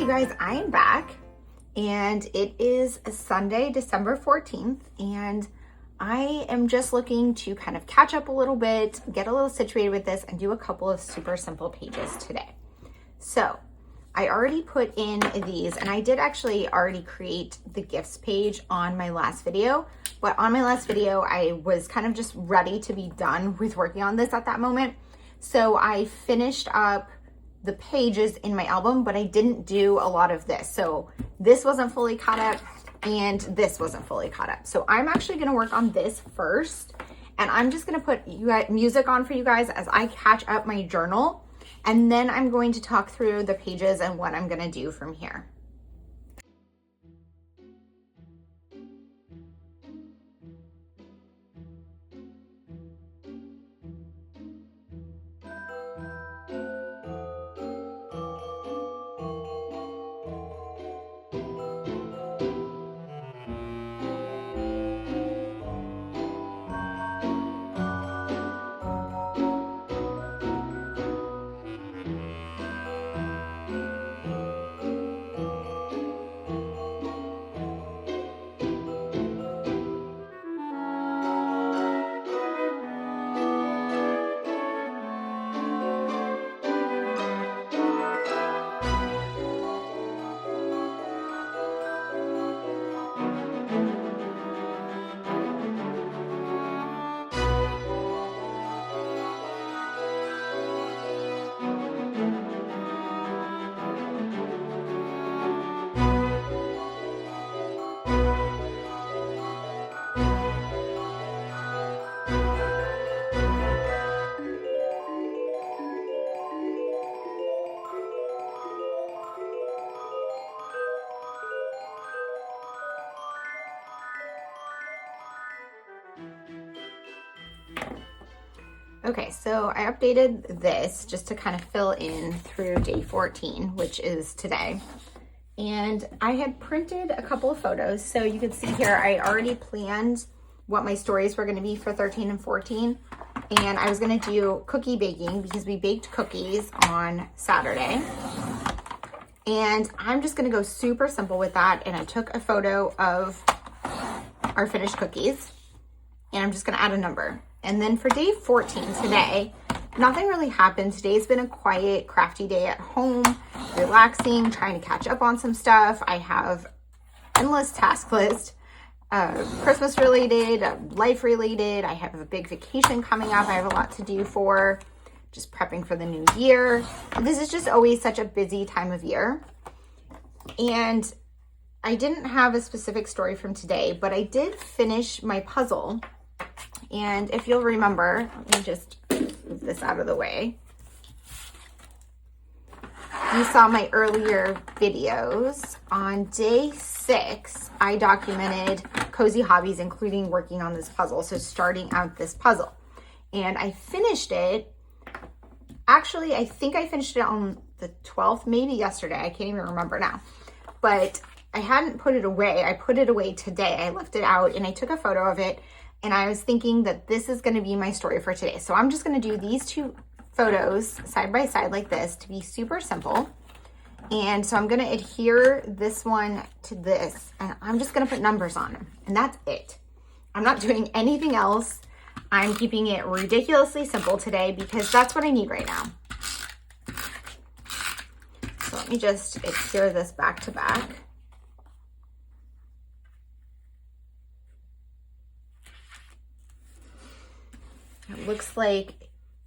you guys, I am back and it is Sunday, December 14th, and I am just looking to kind of catch up a little bit, get a little situated with this, and do a couple of super simple pages today. So I already put in these, and I did actually already create the gifts page on my last video, but on my last video, I was kind of just ready to be done with working on this at that moment. So I finished up the pages in my album, but I didn't do a lot of this. So this wasn't fully caught up and this wasn't fully caught up. So I'm actually gonna work on this first, and I'm just gonna put music on for you guys as I catch up my journal, and then I'm going to talk through the pages and what I'm gonna do from here. Okay, so I updated this just to kind of fill in through day 14, which is today. And I had printed a couple of photos. So you can see here, I already planned what my stories were going to be for 13 and 14. And I was going to do cookie baking because we baked cookies on Saturday. And I'm just going to go super simple with that. And I took a photo of our finished cookies, and I'm just going to add a number. And then for day 14 today, nothing really happened. Today's been a quiet, crafty day at home, relaxing, trying to catch up on some stuff. I have endless task list, Christmas related, life related. I have a big vacation coming up. I have a lot to do for just prepping for the new year. This is just always such a busy time of year. And I didn't have a specific story from today, but I did finish my puzzle. And if you'll remember, let me just move this out of the way. You saw my earlier videos. On day 6, I documented cozy hobbies, including working on this puzzle. So starting out this puzzle. And I finished it. Actually, I think I finished it on the 12th, maybe yesterday. I can't even remember now. But I hadn't put it away. I put it away today. I left it out and I took a photo of it. And I was thinking that this is going to be my story for today. So I'm just going to do these two photos side by side like this to be super simple. And so I'm going to adhere this one to this. And I'm just going to put numbers on them. And that's it. I'm not doing anything else. I'm keeping it ridiculously simple today because that's what I need right now. So let me just adhere this back to back. It looks like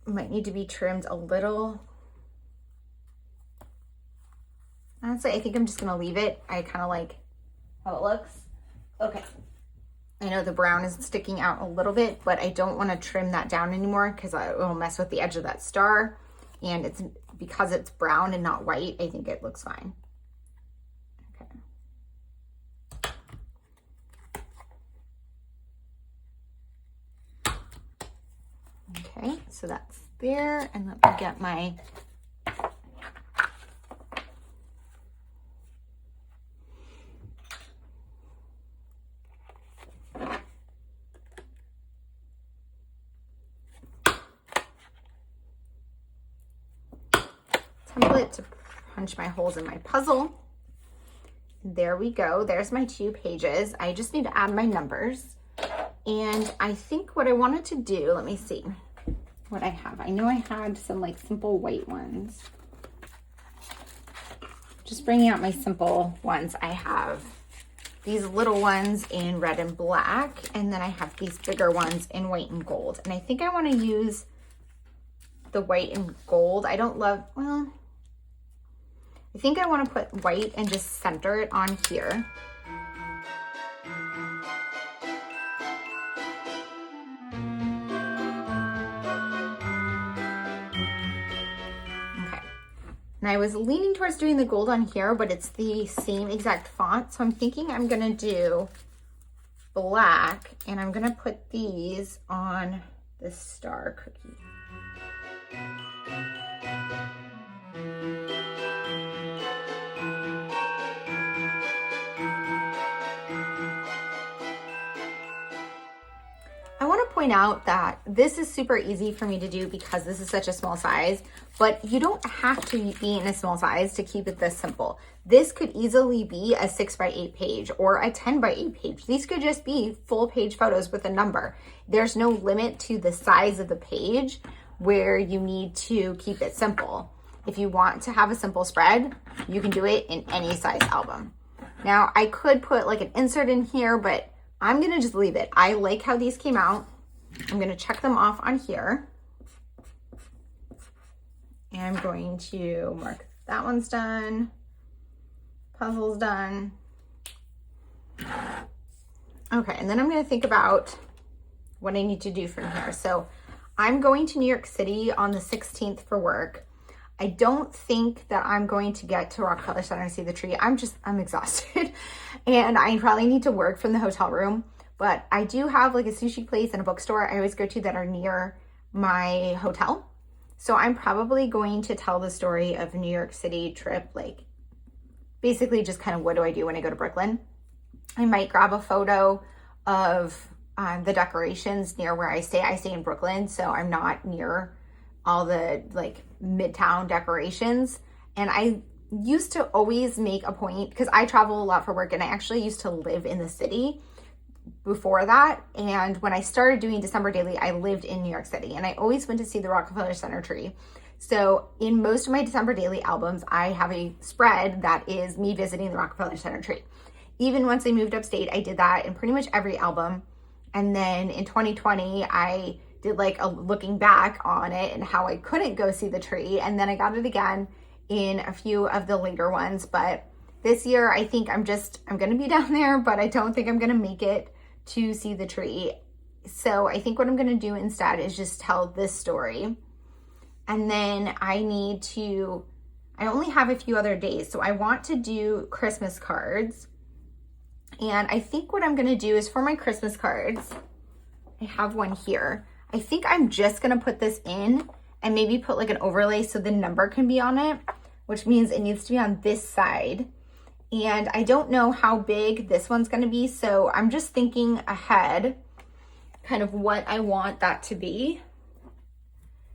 it might need to be trimmed a little. Honestly, I think I'm just gonna leave it. I kind of like how it looks. Okay. I know the brown is sticking out a little bit, but I don't want to trim that down anymore because it will mess with the edge of that star. And it's because it's brown and not white, I think it looks fine. Okay, so that's there, and let me get my template to punch my holes in my puzzle. There we go. There's my 2 pages. I just need to add my numbers. And I think what I wanted to do, let me see what I have. I know I had some like simple white ones. Just bringing out my simple ones. I have these little ones in red and black, and then I have these bigger ones in white and gold. And I think I want to use the white and gold. I don't love, well, I think I want to put white and just center it on here. And I was leaning towards doing the gold on here, but it's the same exact font. So I'm thinking I'm gonna do black, and I'm gonna put these on this star cookie. I want to point out that this is super easy for me to do because this is such a small size, but you don't have to be in a small size to keep it this simple. This could easily be a 6x8 page or a 10x8 page. These could just be full page photos with a number. There's no limit to the size of the page where you need to keep it simple. If you want to have a simple spread, you can do it in any size album. Now, I could put like an insert in here, but I'm gonna just leave it. I like how these came out. I'm gonna check them off on here. And I'm going to mark that one's done. Puzzle's done. Okay, and then I'm gonna think about what I need to do from here. So I'm going to New York City on the 16th for work. I don't think that I'm going to get to Rockefeller Center and see the tree. I'm exhausted and I probably need to work from the hotel room, but I do have like a sushi place and a bookstore I always go to that are near my hotel. So I'm probably going to tell the story of New York City trip, like basically just kind of what do I do when I go to Brooklyn. I might grab a photo of the decorations near where I stay. I stay in Brooklyn, so I'm not near all the like midtown decorations. And I used to always make a point, because I travel a lot for work and I actually used to live in the city before that. And when I started doing December Daily, I lived in New York City and I always went to see the Rockefeller Center tree. So in most of my December Daily albums, I have a spread that is me visiting the Rockefeller Center tree. Even once I moved upstate, I did that in pretty much every album. And then in 2020, I did like a looking back on it and how I couldn't go see the tree. And then I got it again in a few of the later ones. But this year, I think I'm going to be down there, but I don't think I'm going to make it to see the tree. So I think what I'm going to do instead is just tell this story. And then I only have a few other days. So I want to do Christmas cards. And I think what I'm going to do is for my Christmas cards, I have one here. I think I'm just going to put this in and maybe put like an overlay so the number can be on it, which means it needs to be on this side. And I don't know how big this one's going to be, so I'm just thinking ahead kind of what I want that to be.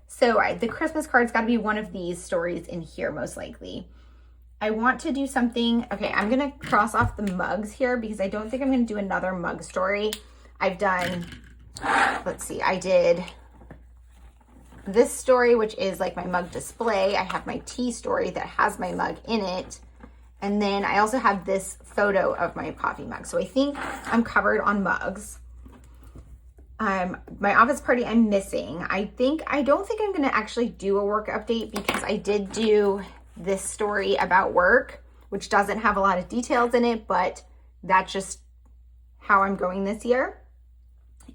So the Christmas card's got to be one of these stories in here, most likely. I want to do something, okay, I'm going to cross off the mugs here because I don't think I'm going to do another mug story. I've done, let's see, I did this story, which is like my mug display. I have my tea story that has my mug in it. And then I also have this photo of my coffee mug. So I think I'm covered on mugs. My office party I'm missing. I don't think I'm going to actually do a work update because I did do this story about work, which doesn't have a lot of details in it, but that's just how I'm going this year.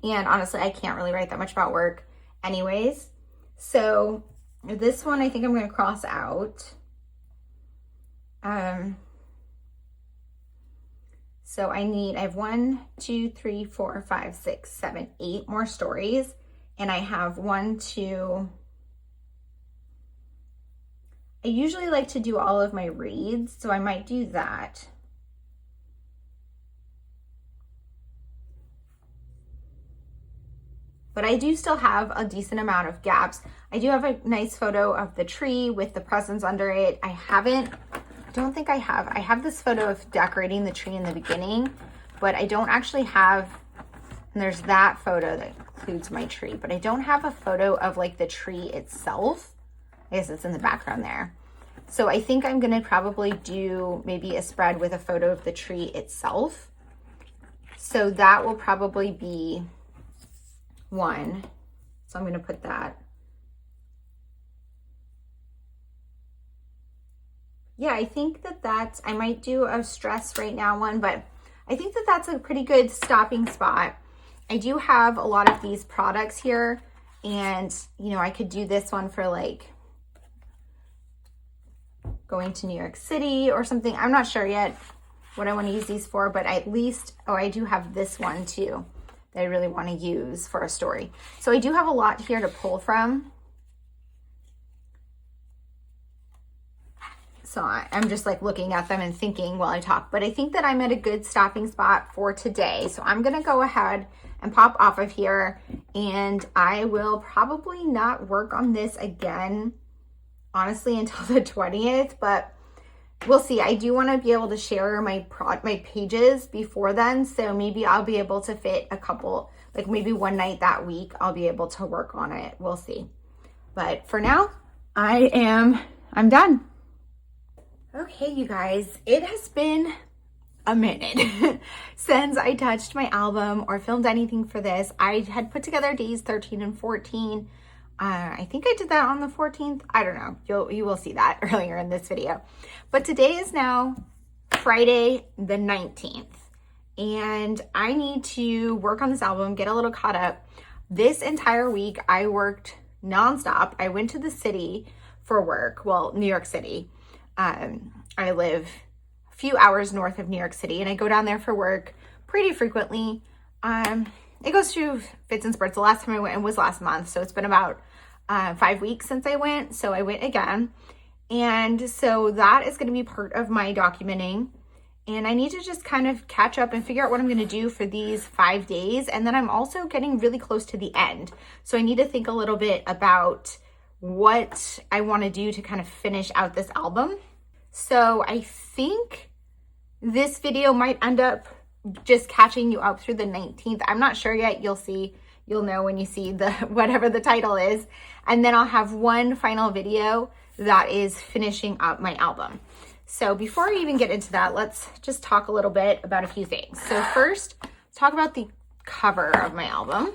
And honestly, I can't really write that much about work anyways. So this one, I think I'm going to cross out. So I have 1, 2, 3, 4, 5, 6, 7, 8 more stories. And I have 1, 2, I usually like to do all of my reads, so I might do that. But I do still have a decent amount of gaps. I do have a nice photo of the tree with the presents under it. I haven't I don't think I have this photo of decorating the tree in the beginning, but I don't actually have, and there's that photo that includes my tree, but I don't have a photo of like the tree itself. I guess it's in the background there. So I think I'm gonna probably do maybe a spread with a photo of the tree itself. So that will probably be one. So I'm gonna put that. Yeah, I think that I might do a stress right now one, but I think that that's a pretty good stopping spot. I do have a lot of these products here, and you know, I could do this one for like going to New York City or something. I'm not sure yet what I want to use these for, but at least, oh, I do have this one too that I really want to use for a story. So I do have a lot here to pull from. So I'm just like looking at them and thinking while I talk, but I think that I'm at a good stopping spot for today. So I'm gonna go ahead and pop off of here, and I will probably not work on this again, honestly, until the 20th, but we'll see. I do wanna be able to share my pages before then, so maybe I'll be able to fit a couple, like maybe one night that week, I'll be able to work on it. We'll see. But for now, I'm done. Okay, you guys, it has been a minute since I touched my album or filmed anything for this. I had put together days 13 and 14. I think I did that on the 14th. I don't know. You will see that earlier in this video. But today is now Friday the 19th. And I need to work on this album, get a little caught up. This entire week, I worked nonstop. I went to the city for work. Well, New York City. I live a few hours north of New York City, and I go down there for work pretty frequently. It goes through fits and spurts. The last time I went was last month, so it's been about 5 weeks since I went, so I went again. And so that is going to be part of my documenting, and I need to just kind of catch up and figure out what I'm going to do for these 5 days. And then I'm also getting really close to the end, so I need to think a little bit about what I want to do to kind of finish out this album. So I think this video might end up just catching you up through the 19th. I'm not sure yet. You'll see. You'll know when you see the whatever the title is. And then I'll have one final video that is finishing up my album. So before I even get into that, let's just talk a little bit about a few things. So first, let's talk about the cover of my album.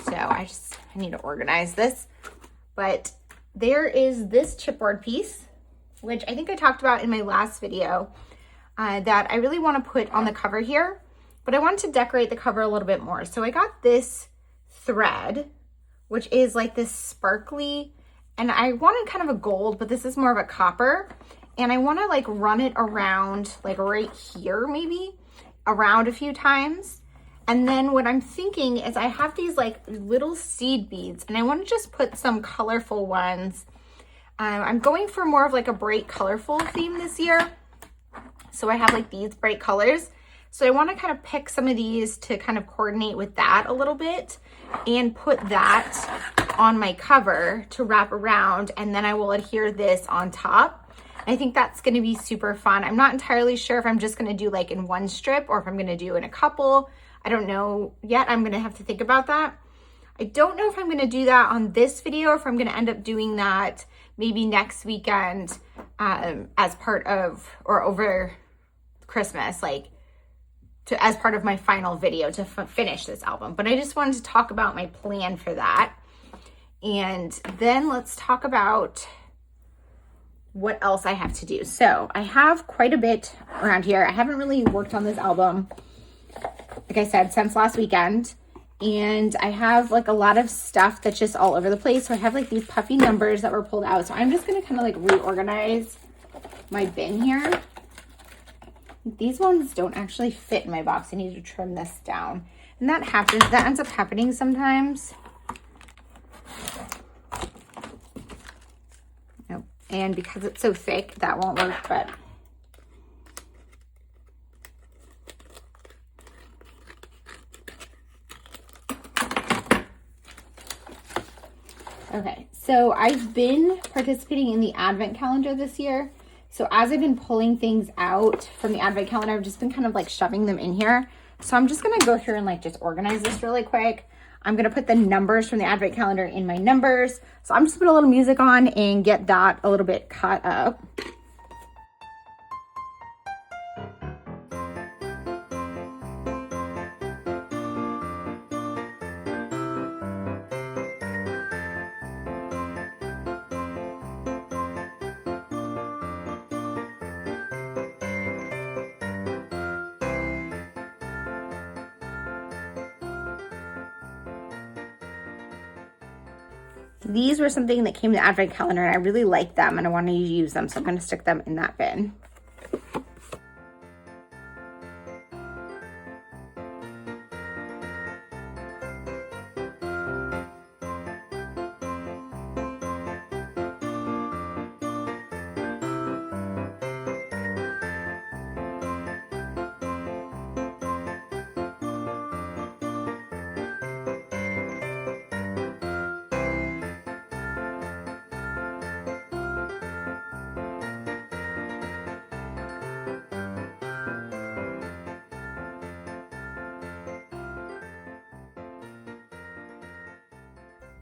So I need to organize this. But there is this chipboard piece, which I think I talked about in my last video, that I really want to put on the cover here, but I wanted to decorate the cover a little bit more. So I got this thread, which is like this sparkly, and I wanted kind of a gold, but this is more of a copper, and I want to like run it around, like right here maybe, around a few times. And then what I'm thinking is I have these like little seed beads, and I want to just put some colorful ones. I'm going for more of like a bright colorful theme this year. So I have like these bright colors. So I want to kind of pick some of these to kind of coordinate with that a little bit and put that on my cover to wrap around. And then I will adhere this on top. I think that's going to be super fun. I'm not entirely sure if I'm just going to do like in one strip or if I'm going to do in a couple. I don't know yet. I'm going to have to think about that. I don't know if I'm going to do that on this video or if I'm going to end up doing that maybe next weekend as part of, or over Christmas, like as part of my final video to finish this album. But I just wanted to talk about my plan for that. And then let's talk about what else I have to do. So I have quite a bit around here. I haven't really worked on this album, like I said, since last weekend. And I have like a lot of stuff that's just all over the place. So I have like these puffy numbers that were pulled out. So I'm just going to kind of like reorganize my bin here. These ones don't actually fit in my box. I need to trim this down. And that happens, that ends up happening sometimes. Nope. And because it's so thick, that won't work, but okay, so I've been participating in the advent calendar this year. So as I've been pulling things out from the advent calendar, I've just been kind of like shoving them in here. So I'm just gonna go through and like just organize this really quick. I'm gonna put the numbers from the advent calendar in my numbers. So I'm just putting a little music on and get that a little bit cut up. These were something that came in the advent calendar and I really liked them and I wanted to use them. So I'm going to stick them in that bin.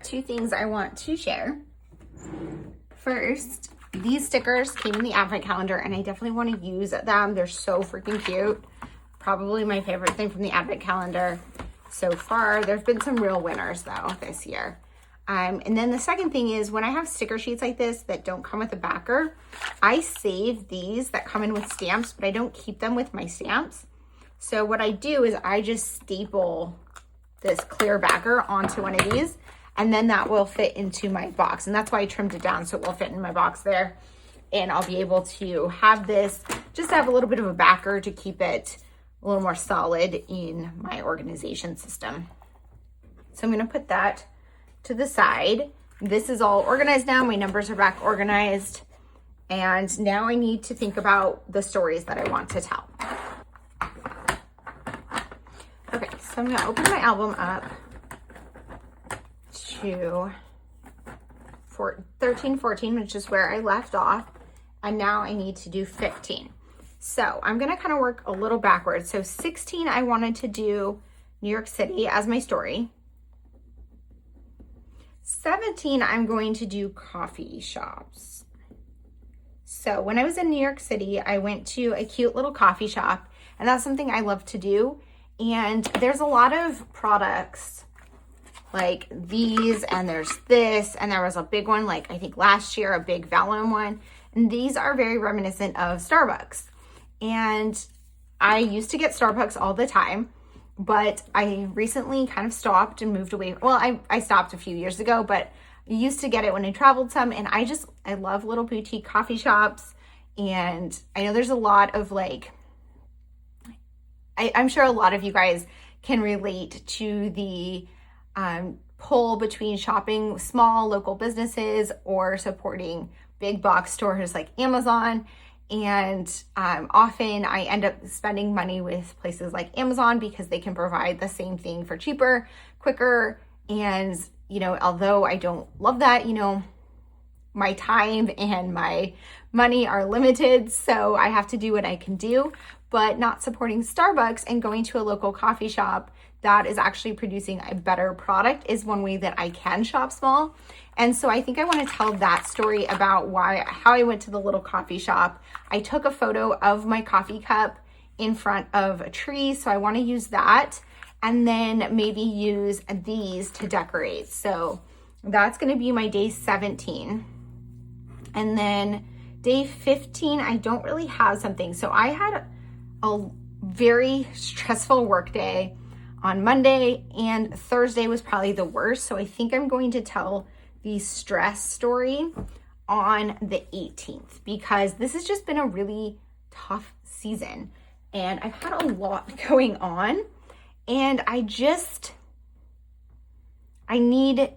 Two things I want to share. First, these stickers came in the advent calendar and I definitely want to use them. They're so freaking cute. Probably my favorite thing from the advent calendar so far. There's been some real winners though this year. And then the second thing is when I have sticker sheets like this that don't come with a backer, I save these that come in with stamps, but I don't keep them with my stamps. So what I do is I just staple this clear backer onto one of these, and then that will fit into my box. And that's why I trimmed it down so it will fit in my box there. And I'll be able to have this, just have a little bit of a backer to keep it a little more solid in my organization system. So I'm gonna put that to the side. This is all organized now. My numbers are back organized. And now I need to think about the stories that I want to tell. Okay, so I'm gonna open my album up to 13, 14, which is where I left off. And now I need to do 15. So I'm gonna kind of work a little backwards. So 16, I wanted to do New York City as my story. 17, I'm going to do coffee shops. So when I was in New York City, I went to a cute little coffee shop, and that's something I love to do. And there's a lot of products like these, and there's this, and there was a big one, like I think last year, a big vellum one. And these are very reminiscent of Starbucks. And I used to get Starbucks all the time, but I recently kind of stopped and moved away. Well, I stopped a few years ago, but I used to get it when I traveled some. And I love little boutique coffee shops. And I know there's a lot of like, I'm sure a lot of you guys can relate to the pull between shopping small local businesses or supporting big box stores like Amazon. And often I end up spending money with places like Amazon because they can provide the same thing for cheaper, quicker. And, you know, although I don't love that, you know, my time and my money are limited. So I have to do what I can do, but not supporting Starbucks and going to a local coffee shop that is actually producing a better product is one way that I can shop small. And so I think I want to tell that story about how I went to the little coffee shop. I took a photo of my coffee cup in front of a tree. So I want to use that and then maybe use these to decorate. So that's going to be my day 17. And then day 15, I don't really have something. So I had a very stressful work day on Monday, and Thursday was probably the worst. So I think I'm going to tell the stress story on the 18th because this has just been a really tough season and I've had a lot going on, and I needed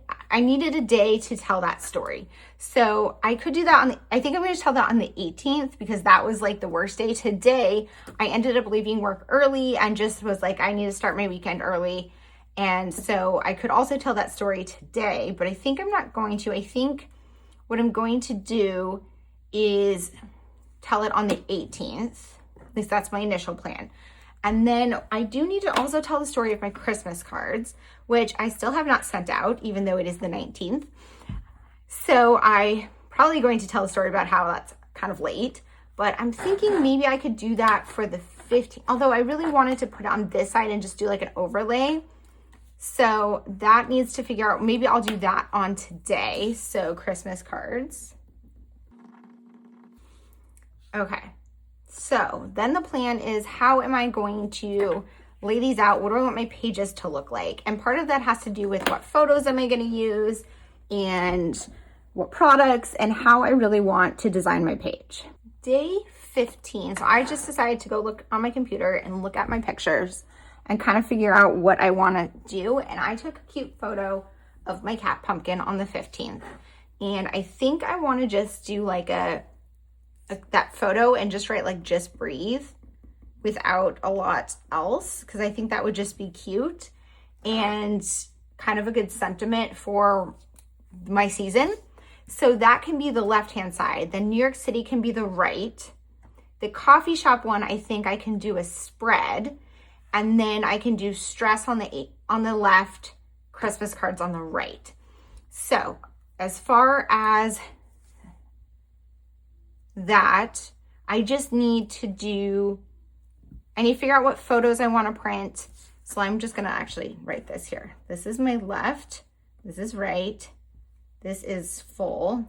a day to tell that story. So I could do that I think I'm going to tell that on the 18th because that was like the worst day. Today, I ended up leaving work early and just was like, I need to start my weekend early. And so I could also tell that story today, but I think I'm not going to. I think what I'm going to do is tell it on the 18th. At least that's my initial plan. And then I do need to also tell the story of my Christmas cards, which I still have not sent out, even though it is the 19th. So I probably going to tell a story about how that's kind of late, but I'm thinking maybe I could do that for the 15th, although I really wanted to put it on this side and just do like an overlay. So that needs to figure out, maybe I'll do that on today. So Christmas cards. Okay. So then the plan is, how am I going to lay these out? What do I want my pages to look like? And part of that has to do with what photos am I going to use and what products and how I really want to design my page. Day 15. So I just decided to go look on my computer and look at my pictures and kind of figure out what I want to do. And I took a cute photo of my cat Pumpkin on the 15th. And I think I want to just do like that photo and just write like "just breathe" without a lot else, because I think that would just be cute and kind of a good sentiment for my season. So that can be the left-hand side. Then New York City can be the right. The coffee shop one, I think I can do a spread, and then I can do stress on the left, Christmas cards on the right. So as far as that, I just need to figure out what photos I want to print. So I'm just going to actually write this here. This is my left. This is right. This is full.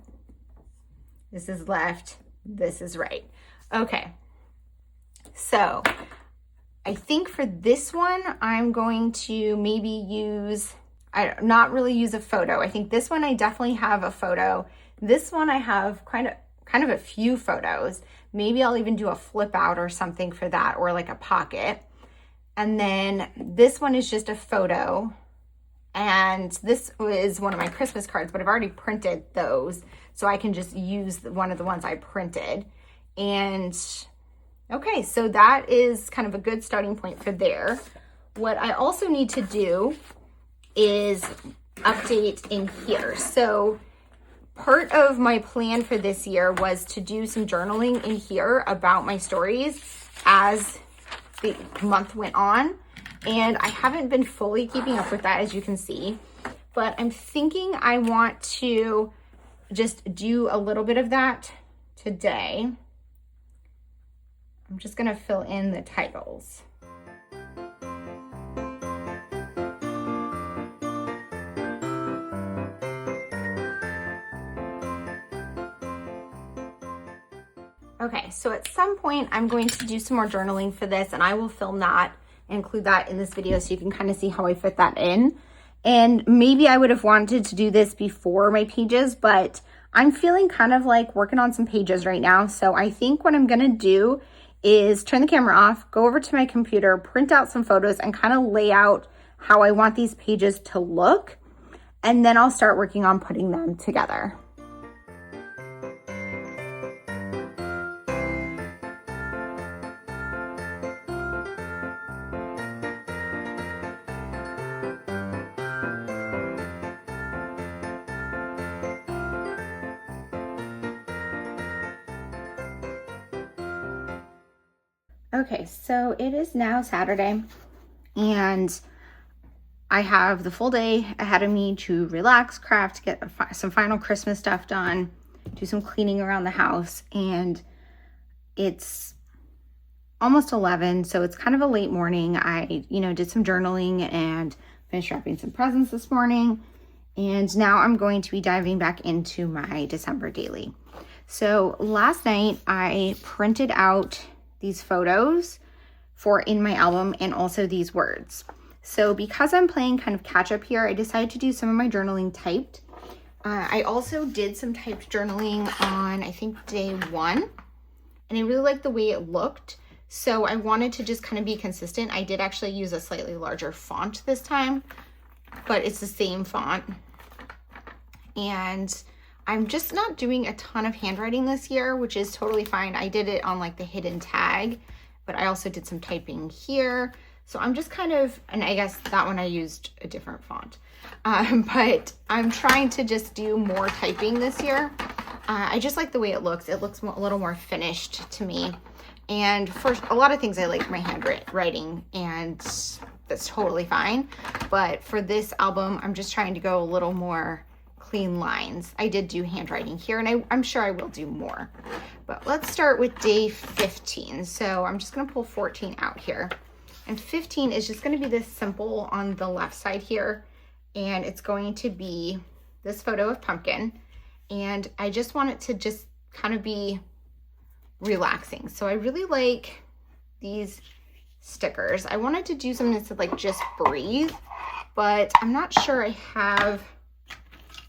This is left. This is right. Okay. So I think for this one, I'm going to maybe not really use a photo. I think this one I definitely have a photo. This one I have kind of a few photos. Maybe I'll even do a flip out or something for that, or like a pocket. And then this one is just a photo. And this is one of my Christmas cards, but I've already printed those, so I can just use one of the ones I printed. And okay, so that is kind of a good starting point for there. What I also need to do is update in here. So part of my plan for this year was to do some journaling in here about my stories as the month went on. And I haven't been fully keeping up with that, as you can see. But I'm thinking I want to just do a little bit of that today. I'm just going to fill in the titles. Okay, so at some point I'm going to do some more journaling for this, and I will film that and include that in this video so you can kind of see how I fit that in. And maybe I would have wanted to do this before my pages, but I'm feeling kind of like working on some pages right now. So I think what I'm gonna do is turn the camera off, go over to my computer, print out some photos, and kind of lay out how I want these pages to look. And then I'll start working on putting them together. Okay, so it is now Saturday, and I have the full day ahead of me to relax, craft, get some final Christmas stuff done, do some cleaning around the house, and it's almost 11, so it's kind of a late morning. I, did some journaling and finished wrapping some presents this morning, and now I'm going to be diving back into my December daily. So last night I printed out these photos for in my album and also these words. So because I'm playing kind of catch up here, I decided to do some of my journaling typed. I also did some typed journaling on, I think, day 1, and I really liked the way it looked. So I wanted to just kind of be consistent. I did actually use a slightly larger font this time, but it's the same font. And I'm just not doing a ton of handwriting this year, which is totally fine. I did it on like the hidden tag, but I also did some typing here. So I'm just kind of, and I guess that one I used a different font. But I'm trying to just do more typing this year. I just like the way it looks. It looks a little more finished to me. And for a lot of things, I like my handwriting, and that's totally fine. But for this album, I'm just trying to go a little more clean lines. I did do handwriting here, and I'm sure I will do more. But let's start with day 15. So I'm just going to pull 14 out here. And 15 is just going to be this simple on the left side here. And it's going to be this photo of Pumpkin. And I just want it to just kind of be relaxing. So I really like these stickers. I wanted to do something that said like just breathe, but I'm not sure I have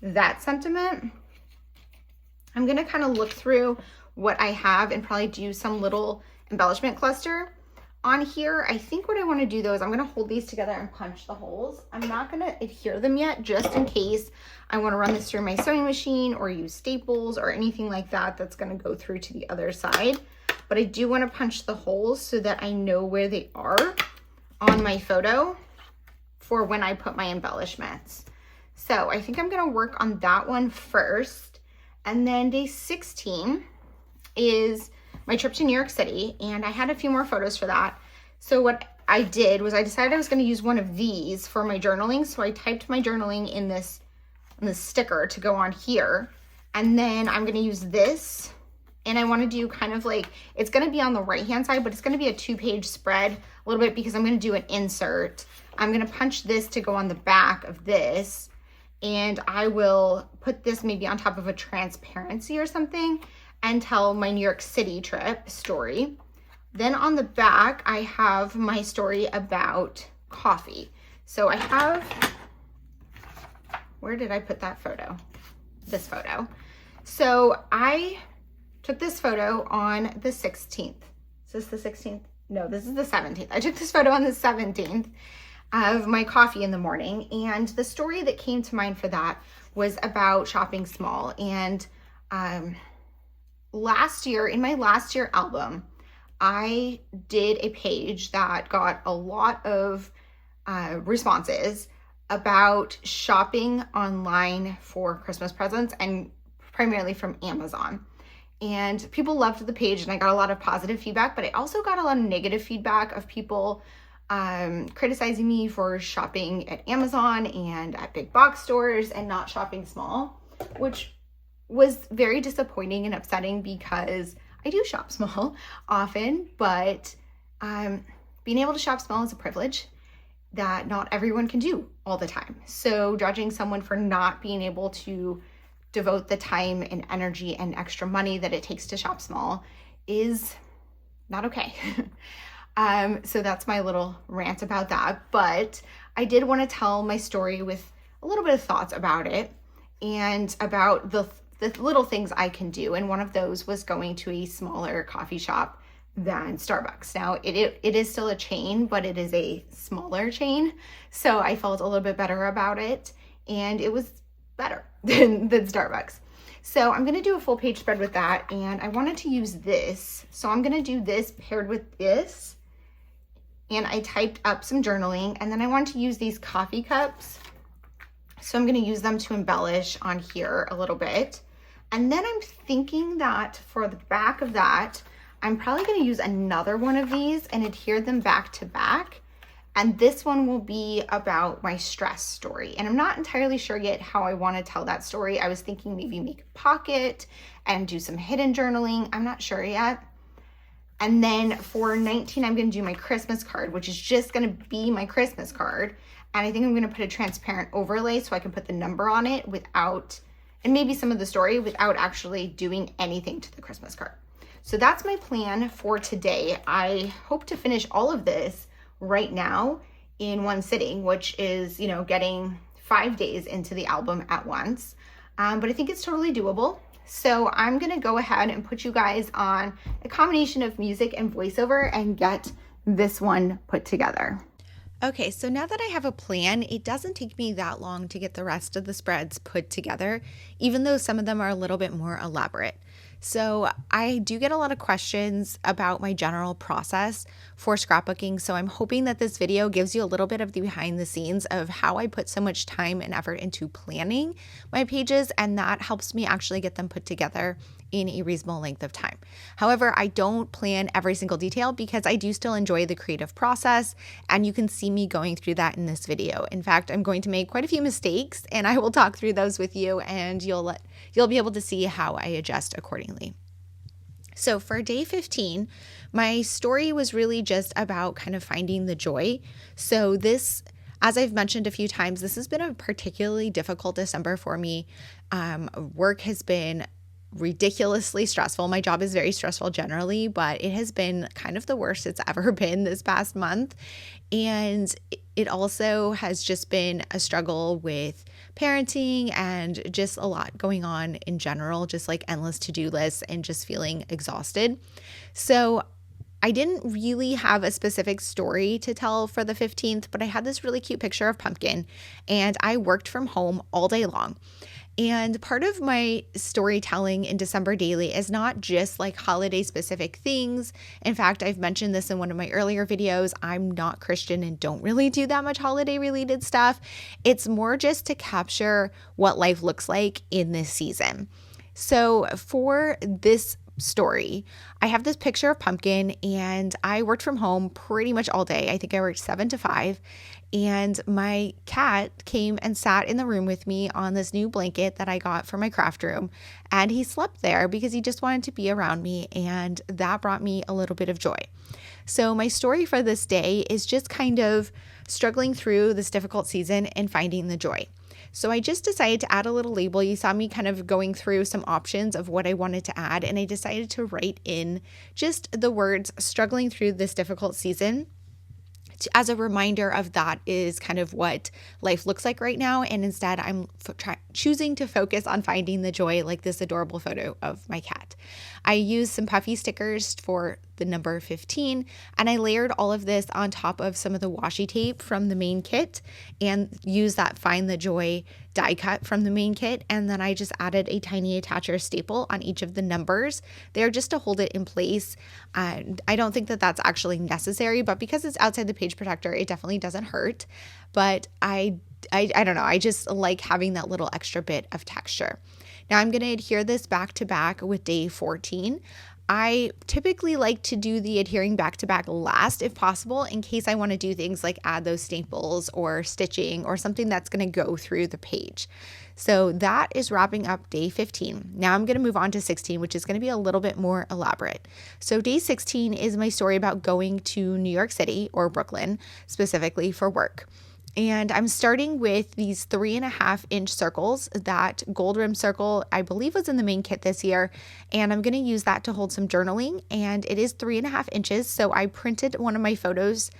that sentiment. I'm gonna kind of look through what I have and probably do some little embellishment cluster on here. I think what I want to do though is I'm going to hold these together and punch the holes. I'm not going to adhere them yet, just in case I want to run this through my sewing machine or use staples or anything like that that's going to go through to the other side. But I do want to punch the holes so that I know where they are on my photo for when I put my embellishments. So I think I'm going to work on that one first. And then day 16 is my trip to New York City, and I had a few more photos for that. So what I did was I decided I was going to use one of these for my journaling. So I typed my journaling in this sticker to go on here. And then I'm going to use this, and I want to do kind of like, it's going to be on the right hand side, but it's going to be a 2-page spread a little bit because I'm going to do an insert. I'm going to punch this to go on the back of this, and I will put this maybe on top of a transparency or something and tell my New York City trip story. Then on the back, I have my story about coffee. So I have, where did I put that photo? This photo. So I took this photo on the 16th. Is this the 16th? No, this is the 17th. I took this photo on the 17th of my coffee in the morning. And the story that came to mind for that was about shopping small. And last year, in my last year album, I did a page that got a lot of responses about shopping online for Christmas presents, and primarily from Amazon. And people loved the page, and I got a lot of positive feedback, but I also got a lot of negative feedback of people criticizing me for shopping at Amazon and at big box stores and not shopping small, which was very disappointing and upsetting because I do shop small often, but being able to shop small is a privilege that not everyone can do all the time. So judging someone for not being able to devote the time and energy and extra money that it takes to shop small is not okay. So that's my little rant about that. But I did want to tell my story with a little bit of thoughts about it and about the little things I can do. And one of those was going to a smaller coffee shop than Starbucks. Now it is still a chain, but it is a smaller chain. So I felt a little bit better about it, and it was better than Starbucks. So I'm going to do a full page spread with that. And I wanted to use this. So I'm going to do this paired with this. And I typed up some journaling, and then I wanted to use these coffee cups. So I'm going to use them to embellish on here a little bit. And then I'm thinking that for the back of that, I'm probably going to use another one of these and adhere them back to back. And this one will be about my stress story. And I'm not entirely sure yet how I want to tell that story. I was thinking maybe make a pocket and do some hidden journaling. I'm not sure yet. And then for 19, I'm going to do my Christmas card, which is just going to be my Christmas card. And I think I'm going to put a transparent overlay so I can put the number on it without, and maybe some of the story without actually doing anything to the Christmas card. So that's my plan for today. I hope to finish all of this right now in one sitting, which is, getting 5 days into the album at once. But I think it's totally doable. So I'm going to go ahead and put you guys on a combination of music and voiceover and get this one put together. Okay, so now that I have a plan, it doesn't take me that long to get the rest of the spreads put together, even though some of them are a little bit more elaborate. So I do get a lot of questions about my general process for scrapbooking. So I'm hoping that this video gives you a little bit of the behind the scenes of how I put so much time and effort into planning my pages, and that helps me actually get them put together in a reasonable length of time. However, I don't plan every single detail because I do still enjoy the creative process, and you can see me going through that in this video. In fact, I'm going to make quite a few mistakes, and I will talk through those with you, and you'll be able to see how I adjust accordingly. So for day 15, my story was really just about kind of finding the joy. So this, as I've mentioned a few times, this has been a particularly difficult December for me. Work has been ridiculously stressful. My job is very stressful generally, but it has been kind of the worst it's ever been this past month. And it also has just been a struggle with parenting and just a lot going on in general, just like endless to-do lists and just feeling exhausted. So I didn't really have a specific story to tell for the 15th, but I had this really cute picture of Pumpkin, and I worked from home all day long. And part of my storytelling in December Daily is not just like holiday specific things. In fact, I've mentioned this in one of my earlier videos. I'm not Christian and don't really do that much holiday related stuff. It's more just to capture what life looks like in this season. So for this story, I have this picture of Pumpkin, and I worked from home pretty much all day. I think I worked 7 to 5. And my cat came and sat in the room with me on this new blanket that I got for my craft room. And he slept there because he just wanted to be around me. And that brought me a little bit of joy. So my story for this day is just kind of struggling through this difficult season and finding the joy. So I just decided to add a little label. You saw me kind of going through some options of what I wanted to add, and I decided to write in just the words struggling through this difficult season as a reminder of that is kind of what life looks like right now. And instead, I'm choosing to focus on finding the joy, like this adorable photo of my cat. I used some puffy stickers for the number 15, and I layered all of this on top of some of the washi tape from the main kit and used that Find the Joy die cut from the main kit. And then I just added a tiny attacher staple on each of the numbers there just to hold it in place. And I don't think that that's actually necessary, but because it's outside the page protector, it definitely doesn't hurt. But I don't know. I just like having that little extra bit of texture. Now I'm going to adhere this back to back with day 14. I typically like to do the adhering back to back last if possible, in case I want to do things like add those staples or stitching or something that's going to go through the page. So that is wrapping up day 15. Now I'm going to move on to 16, which is going to be a little bit more elaborate. So day 16 is my story about going to New York City, or Brooklyn specifically, for work. And I'm starting with these 3.5-inch circles. That gold rim circle, I believe, was in the main kit this year. And I'm going to use that to hold some journaling. And it is 3.5 inches. So I printed one of my photos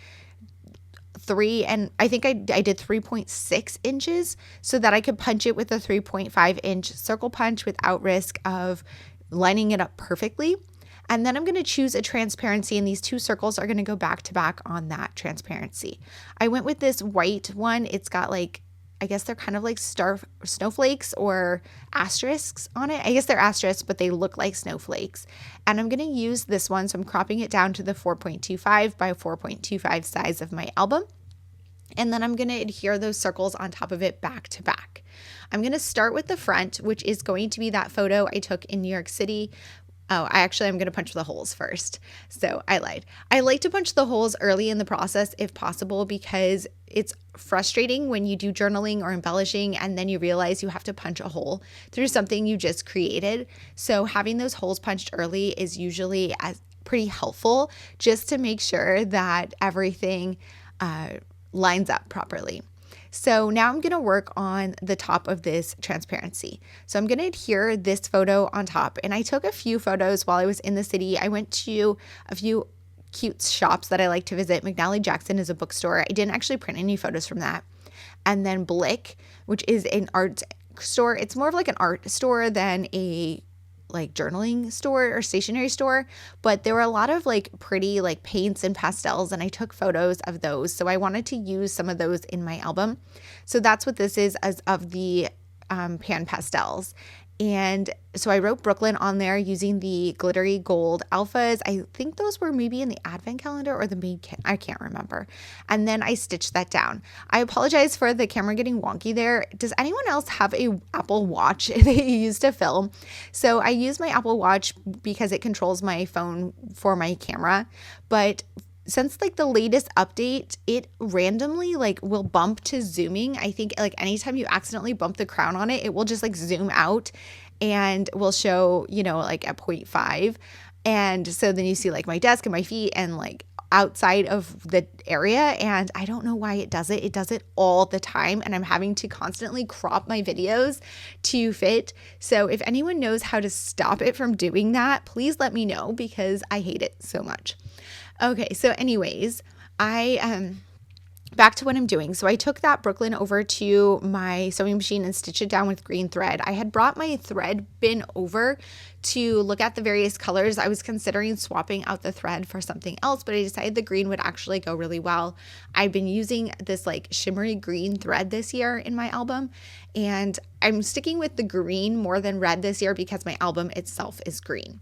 and I think I did 3.6 inches so that I could punch it with a 3.5-inch circle punch without risk of lining it up perfectly. And then I'm going to choose a transparency, and these two circles are going to go back to back on that transparency. I went with this white one. It's got like, I guess they're kind of like snowflakes or asterisks on it. I guess they're asterisks, but they look like snowflakes. And I'm going to use this one. So I'm cropping it down to the 4.25 by 4.25 size of my album. And then I'm going to adhere those circles on top of it back to back. I'm going to start with the front, which is going to be that photo I took in New York City. Oh, I'm going to punch the holes first. So I lied. I like to punch the holes early in the process if possible, because it's frustrating when you do journaling or embellishing and then you realize you have to punch a hole through something you just created. So having those holes punched early is usually pretty helpful, just to make sure that everything lines up properly. So now I'm going to work on the top of this transparency. So I'm going to adhere this photo on top. And I took a few photos while I was in the city. I went to a few cute shops that I like to visit. McNally Jackson is a bookstore. I didn't actually print any photos from that. And then Blick, which is an art store. It's more of like an art store than a like journaling store or stationery store, but there were a lot of like pretty like paints and pastels, and I took photos of those. So I wanted to use some of those in my album. So that's what this is, as of the pan pastels. And so I wrote Brooklyn on there using the glittery gold alphas. I think those were maybe in the advent calendar or the main kit. I can't remember. And then I stitched that down. I apologize for the camera getting wonky there. Does anyone else have a Apple Watch they use to film? So I use my Apple Watch because it controls my phone for my camera. But since like the latest update, it randomly like will bump to zooming. I think like anytime you accidentally bump the crown on it, it will just like zoom out and will show, like at 0.5. And so then you see like my desk and my feet and like outside of the area. And I don't know why it does it. It does it all the time. And I'm having to constantly crop my videos to fit. So if anyone knows how to stop it from doing that, please let me know because I hate it so much. Okay, so anyways, back to what I'm doing. So I took that Brooklyn over to my sewing machine and stitched it down with green thread. I had brought my thread bin over to look at the various colors. I was considering swapping out the thread for something else, but I decided the green would actually go really well. I've been using this like shimmery green thread this year in my album, and I'm sticking with the green more than red this year because my album itself is green.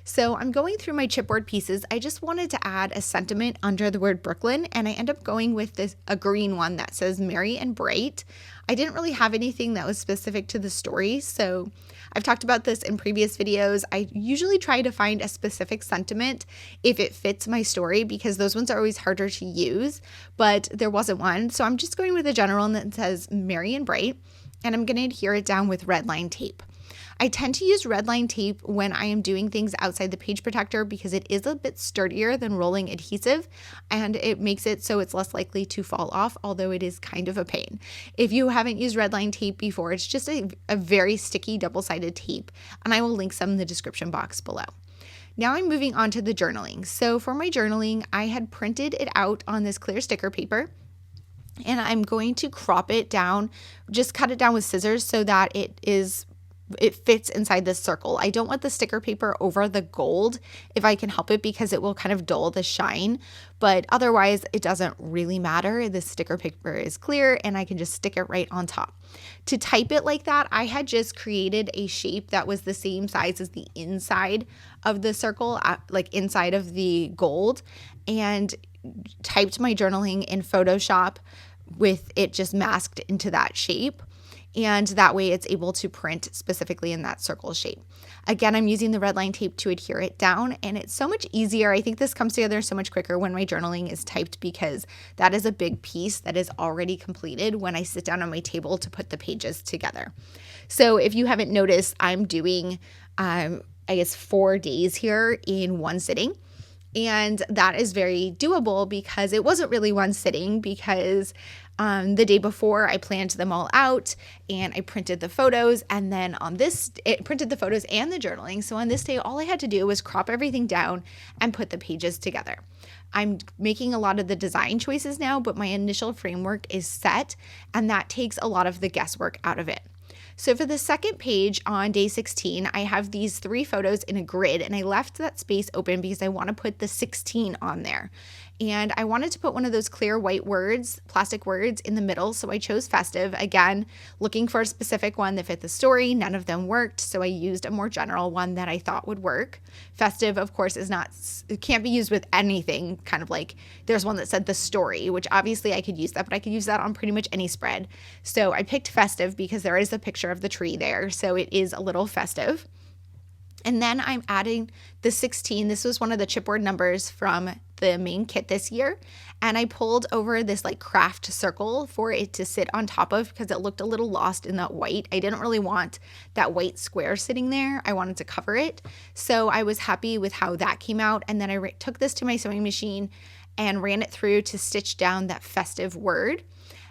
So I'm going through my chipboard pieces. I just wanted to add a sentiment under the word Brooklyn, and I end up going with a green one that says merry and bright. I didn't really have anything that was specific to the story, so I've talked about this in previous videos. I usually try to find a specific sentiment if it fits my story because those ones are always harder to use, but there wasn't one. So I'm just going with a general one that says merry and bright, and I'm going to adhere it down with red line tape. I tend to use red line tape when I am doing things outside the page protector because it is a bit sturdier than rolling adhesive and it makes it so it's less likely to fall off, although it is kind of a pain. If you haven't used red line tape before, it's just a very sticky double-sided tape, and I will link some in the description box below. Now I'm moving on to the journaling. So for my journaling, I had printed it out on this clear sticker paper, and I'm going to crop it down, just cut it down with scissors so that it fits inside this circle. I don't want the sticker paper over the gold if I can help it because it will kind of dull the shine, but otherwise it doesn't really matter. The sticker paper is clear and I can just stick it right on top. To type it like that, I had just created a shape that was the same size as the inside of the circle, like inside of the gold, and typed my journaling in Photoshop with it just masked into that shape. And that way it's able to print specifically in that circle shape. Again, I'm using the red line tape to adhere it down, and it's so much easier. I think this comes together so much quicker when my journaling is typed because that is a big piece that is already completed when I sit down on my table to put the pages together. So if you haven't noticed, I'm doing, 4 days here in one sitting. And that is very doable because it wasn't really one sitting because the day before I planned them all out and I printed the photos, and then it printed the photos and the journaling. So on this day, all I had to do was crop everything down and put the pages together. I'm making a lot of the design choices now, but my initial framework is set, and that takes a lot of the guesswork out of it. So for the second page on day 16, I have these 3 photos in a grid, and I left that space open because I want to put the 16 on there. And I wanted to put one of those clear white words, plastic words, in the middle, so I chose festive. Again, looking for a specific one that fit the story. None of them worked, so I used a more general one that I thought would work. Festive, of course, it can't be used with anything, kind of like there's one that said the story, which obviously I could use that, but I could use that on pretty much any spread. So I picked festive because there is a picture of the tree there, so it is a little festive. And then I'm adding the 16. This was one of the chipboard numbers from the main kit this year. And I pulled over this like craft circle for it to sit on top of because it looked a little lost in that white. I didn't really want that white square sitting there. I wanted to cover it. So I was happy with how that came out. And then I took this to my sewing machine and ran it through to stitch down that festive word.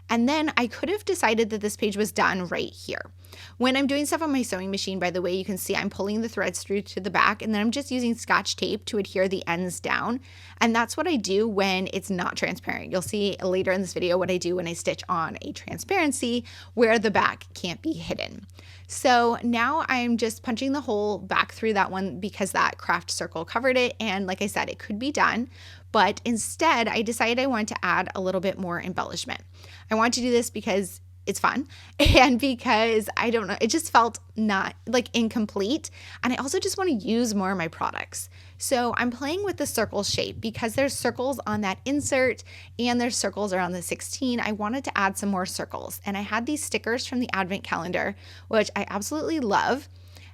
And then I could have decided that this page was done right here. When I'm doing stuff on my sewing machine, by the way, you can see I'm pulling the threads through to the back, and then I'm just using Scotch tape to adhere the ends down. And that's what I do when it's not transparent. You'll see later in this video what I do when I stitch on a transparency where the back can't be hidden. So now I'm just punching the hole back through that one because that craft circle covered it. And like I said, it could be done, but instead I decided I wanted to add a little bit more embellishment. I wanted to do this because it's fun and because I don't know, it just felt not like incomplete. And I also just want to use more of my products. So I'm playing with the circle shape because there's circles on that insert and there's circles around the 16. I wanted to add some more circles. And I had these stickers from the advent calendar, which I absolutely love.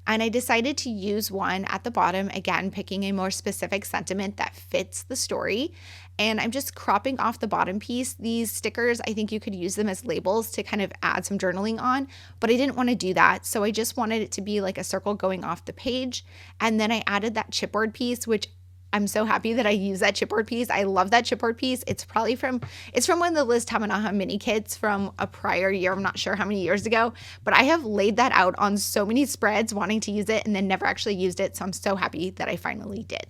And I decided to use one at the bottom, again, picking a more specific sentiment that fits the story. And I'm just cropping off the bottom piece. These stickers, I think you could use them as labels to kind of add some journaling on, but I didn't want to do that. So I just wanted it to be like a circle going off the page. And then I added that chipboard piece, which I'm so happy that I use that chipboard piece. I love that chipboard piece. It's from one of the Liz Tamanaha mini kits from a prior year. I'm not sure how many years ago, but I have laid that out on so many spreads wanting to use it and then never actually used it. So I'm so happy that I finally did.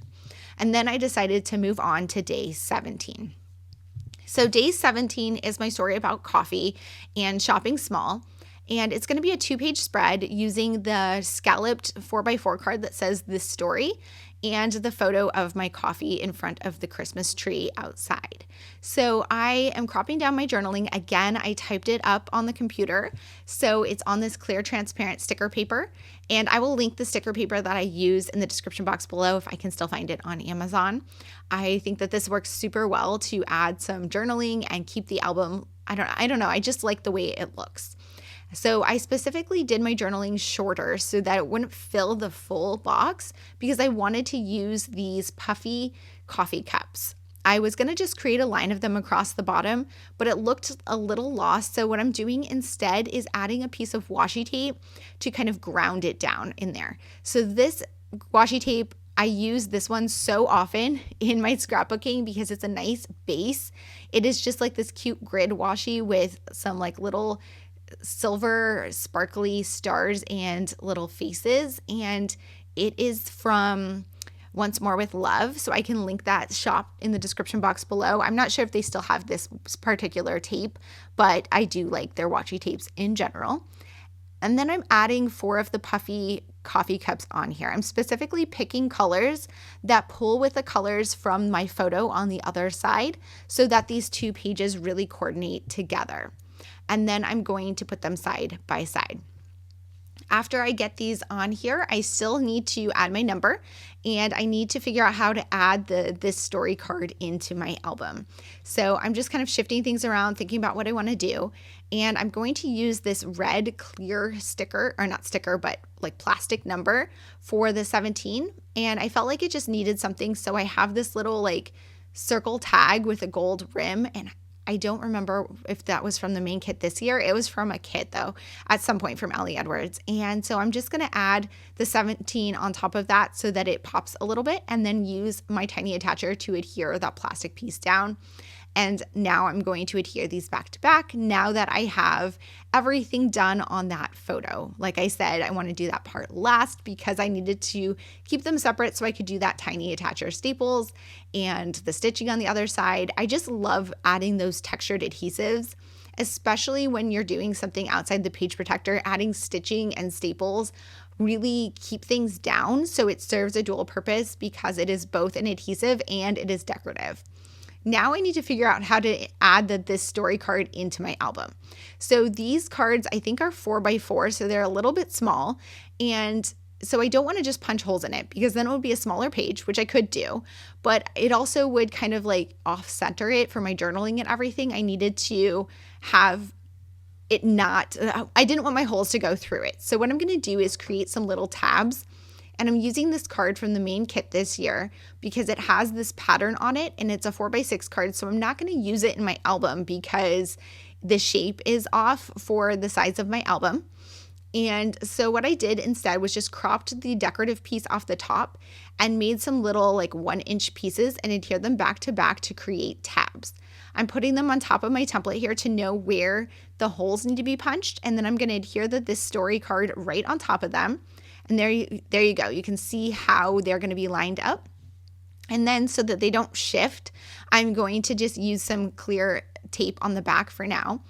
And then I decided to move on to day 17. So day 17 is my story about coffee and shopping small. And it's going to be a 2-page spread using the scalloped 4x4 card that says this story and the photo of my coffee in front of the Christmas tree outside. So I am cropping down my journaling. Again, I typed it up on the computer. So it's on this clear transparent sticker paper. And I will link the sticker paper that I use in the description box below if I can still find it on Amazon. I think that this works super well to add some journaling and keep the album. I don't know. I just like the way it looks. So I specifically did my journaling shorter so that it wouldn't fill the full box because I wanted to use these puffy coffee cups. I was going to just create a line of them across the bottom, but it looked a little lost. So what I'm doing instead is adding a piece of washi tape to kind of ground it down in there. So this washi tape, I use this one so often in my scrapbooking because it's a nice base. It is just like this cute grid washi with some like little silver sparkly stars and little faces, and it is from Once More with Love, so I can link that shop in the description box below. I'm not sure if they still have this particular tape, but I do like their washi tapes in general. And then I'm adding 4 of the puffy coffee cups on here. I'm specifically picking colors that pull with the colors from my photo on the other side so that these 2 pages really coordinate together. And then I'm going to put them side by side. After I get these on here, I still need to add my number and I need to figure out how to add this story card into my album. So I'm just kind of shifting things around, thinking about what I want to do. And I'm going to use this red clear sticker, or not sticker, but like plastic number for the 17. And I felt like it just needed something. So I have this little like circle tag with a gold rim, and I don't remember if that was from the main kit this year. It was from a kit though, at some point from Ellie Edwards. And so I'm just going to add the 17 on top of that so that it pops a little bit, and then use my tiny attacher to adhere that plastic piece down. And now I'm going to adhere these back to back now that I have everything done on that photo. Like I said, I want to do that part last because I needed to keep them separate so I could do that tiny attacher staples and the stitching on the other side. I just love adding those textured adhesives, especially when you're doing something outside the page protector. Adding stitching and staples really keep things down so it serves a dual purpose because it is both an adhesive and it is decorative. Now I need to figure out how to add this story card into my album. So these cards I think are 4x4, so they're a little bit small. And so I don't want to just punch holes in it because then it would be a smaller page, which I could do. But it also would kind of like off-center it for my journaling and everything. I needed to have it not, I didn't want my holes to go through it. So what I'm going to do is create some little tabs. And I'm using this card from the main kit this year because it has this pattern on it and it's a 4x6 card. So I'm not going to use it in my album because the shape is off for the size of my album. And so what I did instead was just cropped the decorative piece off the top and made some little like 1-inch pieces and adhered them back to create tabs. I'm putting them on top of my template here to know where the holes need to be punched. And then I'm going to adhere this story card right on top of them. And there you go. You can see how they're going to be lined up. And then so that they don't shift, I'm going to just use some clear tape on the back for now.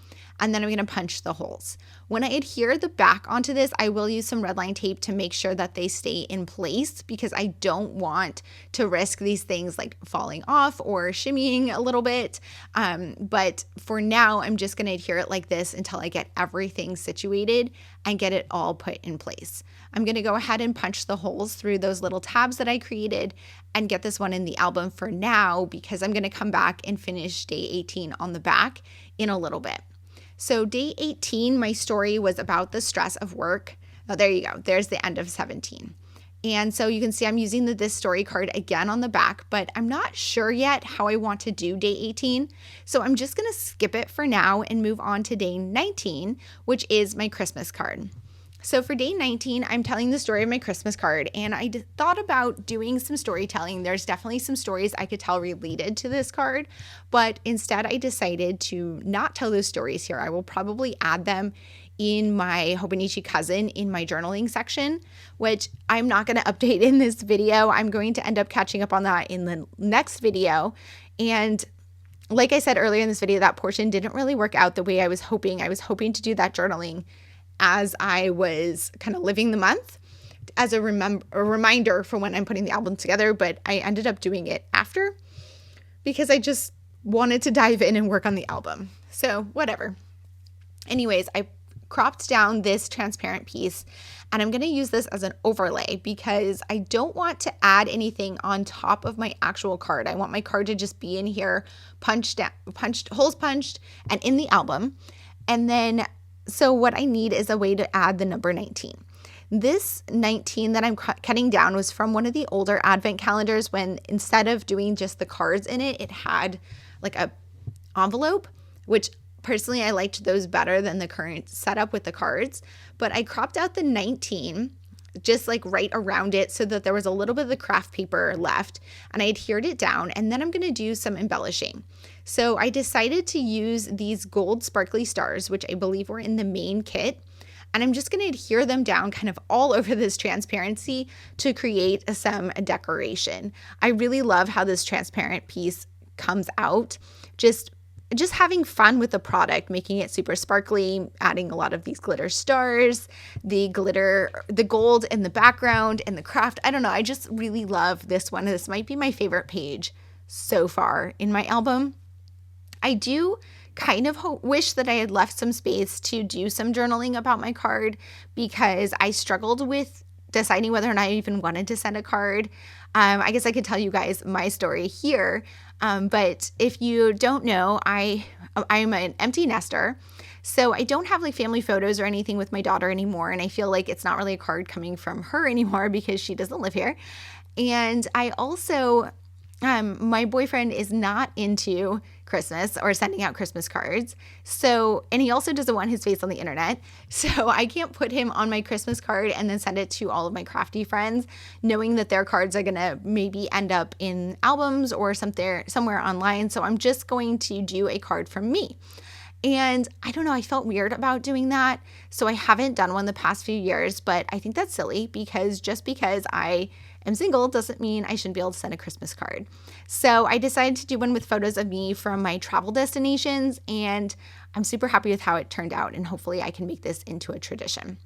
and then I'm going to punch the holes. When I adhere the back onto this, I will use some red line tape to make sure that they stay in place because I don't want to risk these things like falling off or shimmying a little bit. But for now, I'm just going to adhere it like this until I get everything situated and get it all put in place. I'm going to go ahead and punch the holes through those little tabs that I created and get this one in the album for now because I'm going to come back and finish day 18 on the back in a little bit. So day 18, my story was about the stress of work. Oh, there you go. There's the end of 17. And so you can see I'm using the This Story card again on the back, but I'm not sure yet how I want to do day 18. So I'm just going to skip it for now and move on to day 19, which is my Christmas card. So for day 19, I'm telling the story of my Christmas card, and I thought about doing some storytelling. There's definitely some stories I could tell related to this card, but instead I decided to not tell those stories here. I will probably add them in my Hobonichi Cousin in my journaling section, which I'm not going to update in this video. I'm going to end up catching up on that in the next video. And like I said earlier in this video, that portion didn't really work out the way I was hoping. I was hoping to do that journaling as I was kind of living the month as a reminder for when I'm putting the album together, but I ended up doing it after because I just wanted to dive in and work on the album. So whatever. Anyways, I cropped down this transparent piece and I'm going to use this as an overlay because I don't want to add anything on top of my actual card. I want my card to just be in here, holes punched and in the album. And then so what I need is a way to add the number 19. This 19 that I'm cutting down was from one of the older advent calendars when instead of doing just the cards in it, it had like a envelope, which personally I liked those better than the current setup with the cards. But I cropped out the 19 just like right around it so that there was a little bit of the craft paper left, and I adhered it down, and then I'm going to do some embellishing. So I decided to use these gold sparkly stars, which I believe were in the main kit, and I'm just going to adhere them down kind of all over this transparency to create some decoration. I really love how this transparent piece comes out. Just having fun with the product, making it super sparkly, adding a lot of these glitter stars, the gold in the background and the craft. I don't know. I just really love this one. This might be my favorite page so far in my album. I do kind of wish that I had left some space to do some journaling about my card because I struggled with deciding whether or not I even wanted to send a card. I guess I could tell you guys my story here. But if you don't know, I'm an empty nester. So I don't have like family photos or anything with my daughter anymore. And I feel like it's not really a card coming from her anymore because she doesn't live here. And I also, my boyfriend is not into Christmas or sending out Christmas cards. So, and he also doesn't want his face on the internet. So I can't put him on my Christmas card and then send it to all of my crafty friends, knowing that their cards are going to maybe end up in albums or somewhere online. So I'm just going to do a card from me. And I don't know, I felt weird about doing that. So I haven't done one the past few years, but I think that's silly because just because I am single doesn't mean I shouldn't be able to send a Christmas card. So I decided to do one with photos of me from my travel destinations, and I'm super happy with how it turned out, and hopefully I can make this into a tradition.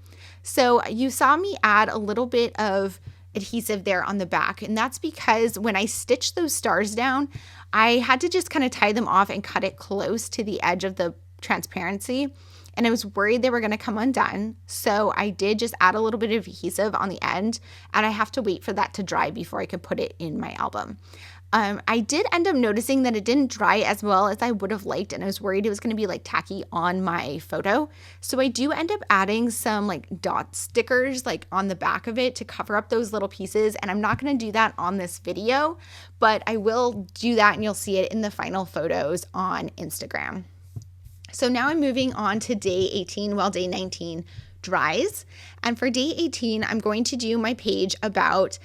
So you saw me add a little bit of adhesive there on the back, and that's because when I stitched those stars down, I had to just kind of tie them off and cut it close to the edge of the transparency, and I was worried they were going to come undone. So I did just add a little bit of adhesive on the end, and I have to wait for that to dry before I could put it in my album. I did end up noticing that it didn't dry as well as I would have liked, and I was worried it was going to be like tacky on my photo. So I do end up adding some like dot stickers like on the back of it to cover up those little pieces, and I'm not going to do that on this video, but I will do that and you'll see it in the final photos on Instagram. So now I'm moving on to day 18 while day 19 dries. And for day 18, I'm going to do my page about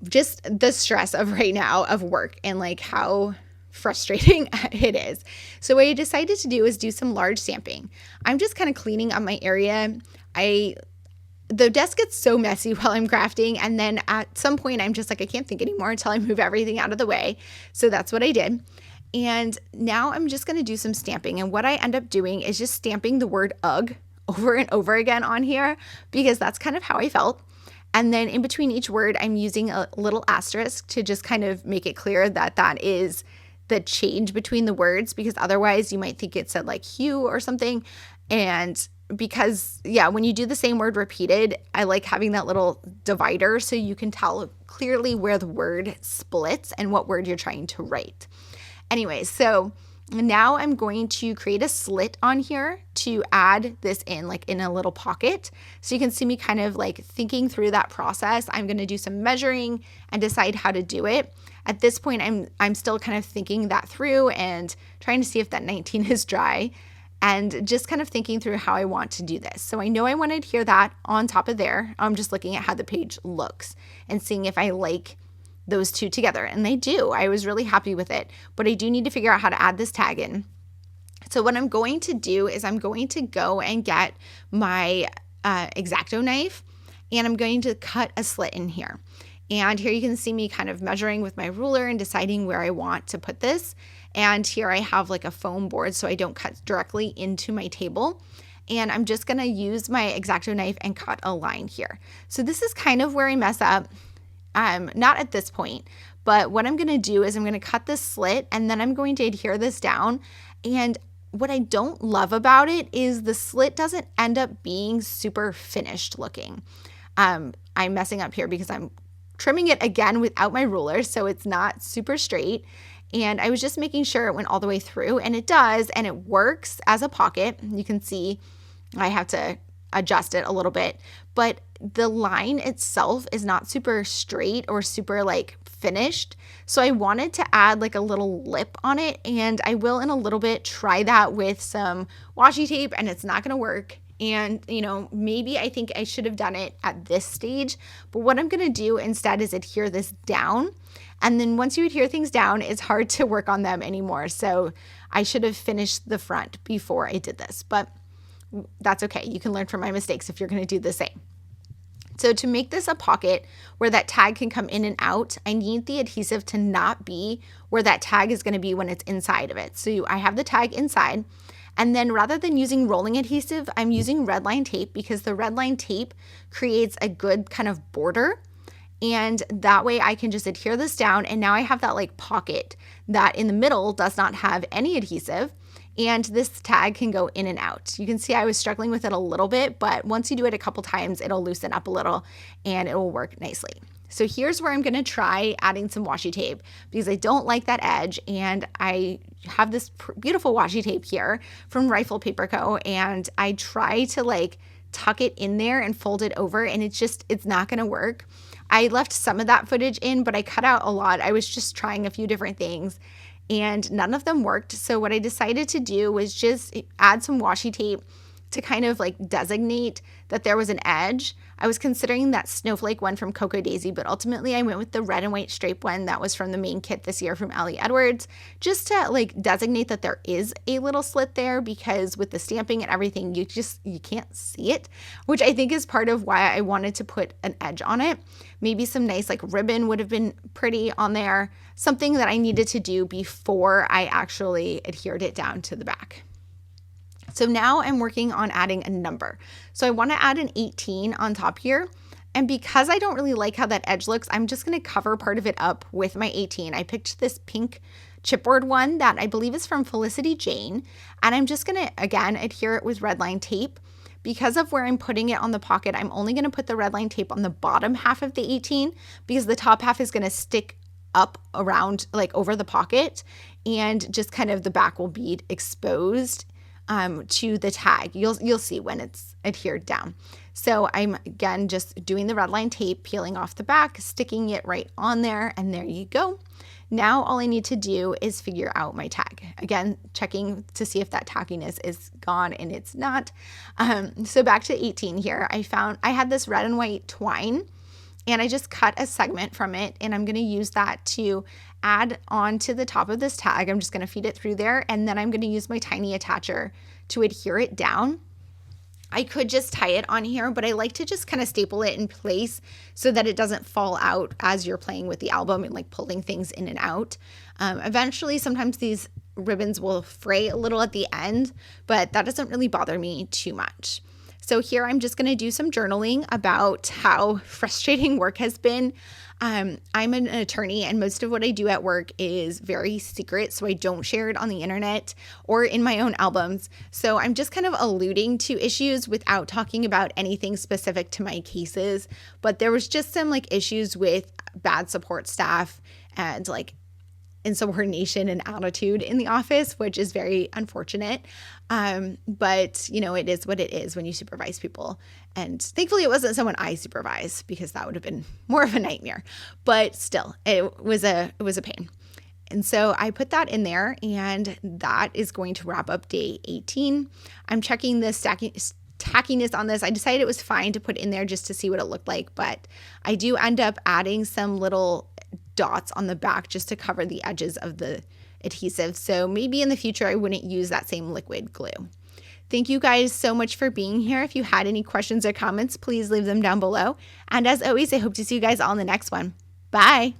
just the stress of right now of work and like how frustrating it is. So what I decided to do is do some large stamping. I'm just kind of cleaning up my area. The desk gets so messy while I'm crafting, and then at some point I'm just like, I can't think anymore until I move everything out of the way. So that's what I did. And now I'm just gonna do some stamping. And what I end up doing is just stamping the word ugh over and over again on here because that's kind of how I felt. And then in between each word, I'm using a little asterisk to just kind of make it clear that that is the change between the words, because otherwise you might think it said like hue or something. And because, yeah, when you do the same word repeated, I like having that little divider so you can tell clearly where the word splits and what word you're trying to write. Anyway, so now I'm going to create a slit on here to add this in, like in a little pocket. So you can see me kind of like thinking through that process. I'm going to do some measuring and decide how to do it. At this point, I'm still kind of thinking that through and trying to see if that 19 is dry and just kind of thinking through how I want to do this. So I know I want to adhere that on top of there. I'm just looking at how the page looks and seeing if I like those two together, and they do. I was really happy with it, but I do need to figure out how to add this tag in. So what I'm going to do is I'm going to go and get my X-Acto knife, and I'm going to cut a slit in here. And here you can see me kind of measuring with my ruler and deciding where I want to put this. And here I have like a foam board so I don't cut directly into my table. And I'm just gonna use my X-Acto knife and cut a line here. So this is kind of where I mess up. Not at this point, but what I'm going to do is I'm going to cut this slit and then I'm going to adhere this down. And what I don't love about it is the slit doesn't end up being super finished looking. I'm messing up here because I'm trimming it again without my ruler, so it's not super straight. And I was just making sure it went all the way through, and it does, and it works as a pocket. You can see I have to adjust it a little bit, but the line itself is not super straight or super like finished. So I wanted to add like a little lip on it, and I will in a little bit try that with some washi tape, and it's not going to work. And, you know, maybe I think I should have done it at this stage, but what I'm going to do instead is adhere this down. And then once you adhere things down, it's hard to work on them anymore. So I should have finished the front before I did this, but that's okay. You can learn from my mistakes if you're going to do the same. So to make this a pocket where that tag can come in and out, I need the adhesive to not be where that tag is going to be when it's inside of it. So I have the tag inside, and then rather than using rolling adhesive, I'm using red line tape because the red line tape creates a good kind of border. And that way I can just adhere this down, and now I have that like pocket that in the middle does not have any adhesive. And this tag can go in and out. You can see I was struggling with it a little bit, but once you do it a couple times, it'll loosen up a little and it will work nicely. So here's where I'm going to try adding some washi tape because I don't like that edge, and I have this beautiful washi tape here from Rifle Paper Co. And I try to like tuck it in there and fold it over, and it's not going to work. I left some of that footage in, but I cut out a lot. I was just trying a few different things, and none of them worked. So what I decided to do was just add some washi tape to kind of like designate that there was an edge. I was considering that snowflake one from Cocoa Daisy, but ultimately I went with the red and white stripe one that was from the main kit this year from Ellie Edwards, just to like designate that there is a little slit there, because with the stamping and everything, you can't see it, which I think is part of why I wanted to put an edge on it. Maybe some nice like ribbon would have been pretty on there, something that I needed to do before I actually adhered it down to the back. So now I'm working on adding a number. So I want to add an 18 on top here. And because I don't really like how that edge looks, I'm just going to cover part of it up with my 18. I picked this pink chipboard one that I believe is from Felicity Jane. And I'm just going to, again, adhere it with red line tape. Because of where I'm putting it on the pocket, I'm only going to put the red line tape on the bottom half of the 18 because the top half is going to stick up around like over the pocket, and just kind of the back will be exposed to the tag. You'll see when it's adhered down. So I'm again just doing the red line tape, peeling off the back, sticking it right on there, and there you go. Now all I need to do is figure out my tag. Again, checking to see if that tackiness is gone, and it's not. So back to 18 here. I had this red and white twine, and I just cut a segment from it, and I'm going to use that to add on to the top of this tag. I'm just going to feed it through there, and then I'm going to use my tiny attacher to adhere it down. I could just tie it on here, but I like to just kind of staple it in place so that it doesn't fall out as you're playing with the album and like pulling things in and out. Eventually, sometimes these ribbons will fray a little at the end, but that doesn't really bother me too much. So here I'm just going to do some journaling about how frustrating work has been. I'm an attorney, and most of what I do at work is very secret, so I don't share it on the internet or in my own albums. So I'm just kind of alluding to issues without talking about anything specific to my cases. But there was just some like issues with bad support staff and like insubordination and attitude in the office, which is very unfortunate. But it is what it is when you supervise people. And thankfully it wasn't someone I supervise, because that would have been more of a nightmare. But still, it was a pain. And so I put that in there, and that is going to wrap up day 18. I'm checking the tackiness on this. I decided it was fine to put in there just to see what it looked like, but I do end up adding some little dots on the back just to cover the edges of the adhesive. So maybe in the future I wouldn't use that same liquid glue. Thank you guys so much for being here. If you had any questions or comments, please leave them down below. And as always, I hope to see you guys all in the next one. Bye.